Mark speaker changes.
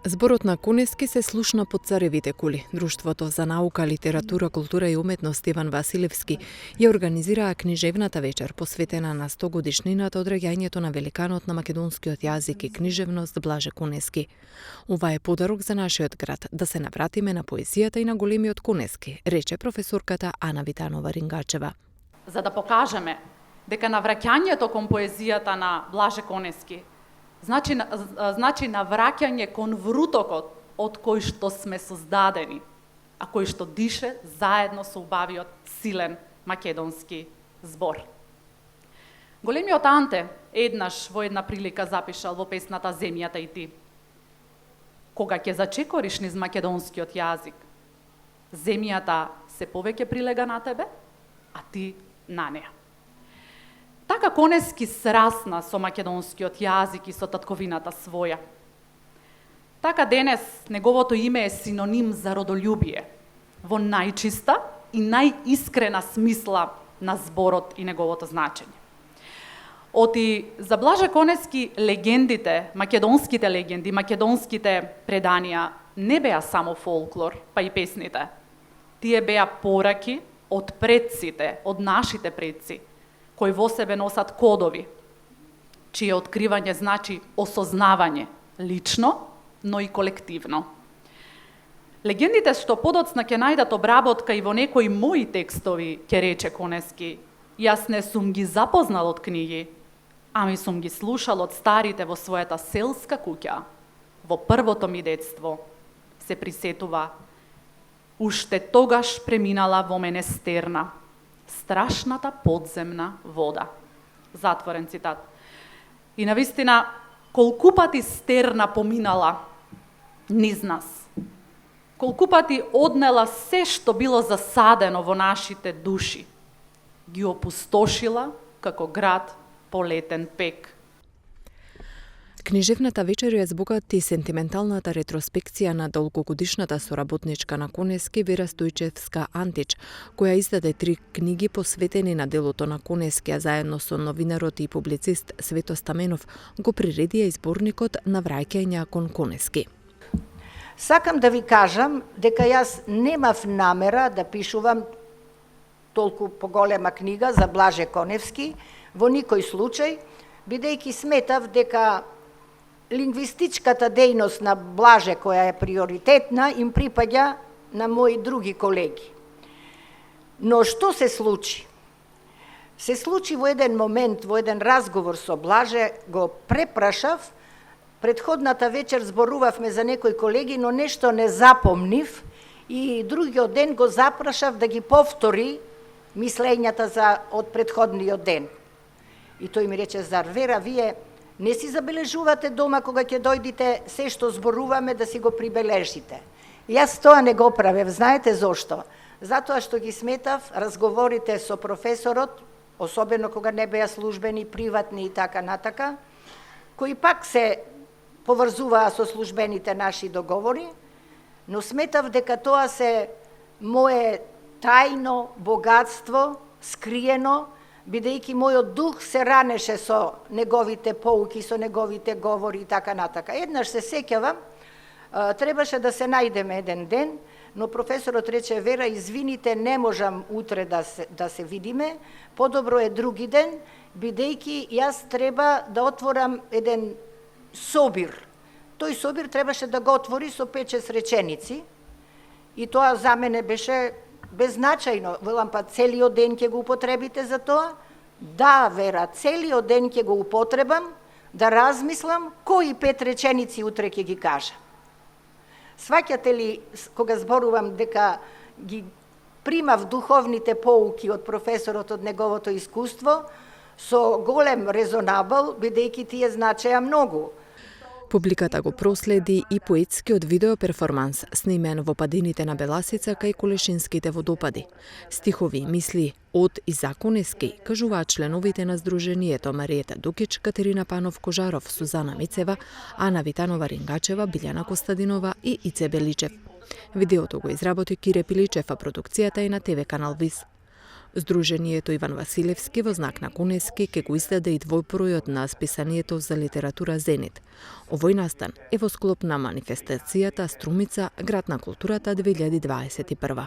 Speaker 1: Зборот на Конески се слушна под царевите кули. Друштвото за наука, литература, култура и уметност Иван Василевски ја организираа книжевната вечер посветена на 100 годишнината од раѓањето на великанот на македонскиот јазик и книжевност Блаже Конески. Ова е подарок за нашиот град да се навратиме на поезијата и на големиот Конески, рече професорката Ана Витанова Рингачева.
Speaker 2: За да покажеме дека навраќањето кон поезијата на Блаже Конески значи навраќање кон врутокот од кој што сме создадени, а кој што дише заедно со убавиот силен македонски збор. Големиот Анте еднаш во една прилика запишал во песната Земјата и ти: кога ќе зачекориш низ македонскиот јазик, земјата се повеќе прилега на тебе, а ти на неа. Така Конески срасна со македонскиот јазик и со татковината своја. Така денес неговото име е синоним за родолюбие, во најчиста и најискрена смисла на зборот и неговото значење. Оти за Блаже Конески легендите, македонските легенди, македонските преданија не беа само фолклор, па и песните. Тие беа пораки од предците, од нашите предци, кои во себе носат кодови, чие откривање значи осознавање, лично, но и колективно. Легендите што подоцна ќе најдат обработка и во некои мои текстови, ќе рече Конески, јас не сум ги запознал од книги, ами сум ги слушал од старите во својата селска куќа. Во првото ми детство се присетува: уште тогаш преминала во мене стерна, страшната подземна вода. Затворен цитат. И навистина, колку пати стерна поминала низ нас, колку пати однела се што било засадено во нашите души, ги опустошила како град полетен пек.
Speaker 1: Книжевната вечер ја збогати и сентименталната ретроспекција на долгогодишната соработничка на Конески Вера Стојчевска Антич, која издаде 3 книги посветени на делото на Конески, а заедно со новинарот и публицист Свето Стаменов го приредија изборникот Навраќања кон Конески.
Speaker 3: Сакам да ви кажам дека јас немав намера да пишувам толку поголема книга за Блаже Коневски во никој случај, бидејќи сметав дека лингвистичката дејност на Блаже, која е приоритетна, им припаѓа на мои други колеги. Но што се случи? Се случи во еден момент, во еден разговор со Блаже, го препрашав, предходната вечер зборувавме за некои колеги, но нешто не запомнив и другиот ден го запрашав да ги повтори мислењата од предходниот ден. И тој ми рече: зар Вера, вие не си забележувате дома кога ќе дојдите се што зборуваме да си го прибележите? Јас тоа не го правев, знаете зошто? Затоа што ги сметав разговорите со професорот, особено кога не беа службени, приватни и така натака, кои пак се поврзуваа со службените наши договори, но сметав дека тоа се мое тајно богатство, скриено, бидејќи мојот дух се ранеше со неговите поуки, со неговите говори и така натака. Еднаш се сеќавам, требаше да се најдеме еден ден, но професорот рече: Вера, извините, не можам утре да се видиме, подобро е други ден, бидејќи јас треба да отворам еден собир. Тој собир требаше да го отвори со 5-6 реченици и тоа за мене беше беззначајно. Велам: па целиот ден ќе го употребите за тоа? Да, Вера, целиот ден ќе го употребам да размислам кои 5 реченици утре ќе ги кажа. Сваќате ли, кога зборувам дека ги примав духовните поуки од професорот, од неговото искуство, со голем резонабл, бидејќи тие значеа многу.
Speaker 1: Публиката го проследи и поетскиот видеоперформанс, снимен во падините на Беласица кај Колешинските водопади. Стихови и мисли од и за Конески кажуваат членовите на Сдруженијето Мариета Дукич, Катерина Панов Кожаров, Сузана Мицева, Ана Витанова Рингачева, Билјана Костадинова и Ице Беличев. Видеото го изработи Кире Пиличев, а продукцијата е на ТВ канал ВИС. Здружението Иван Василевски во знак на Конески ке го издаде и двојбројот на списанието за литература Зенит. Овој настан е во склоп на манифестацијата Струмица, град на културата 2021.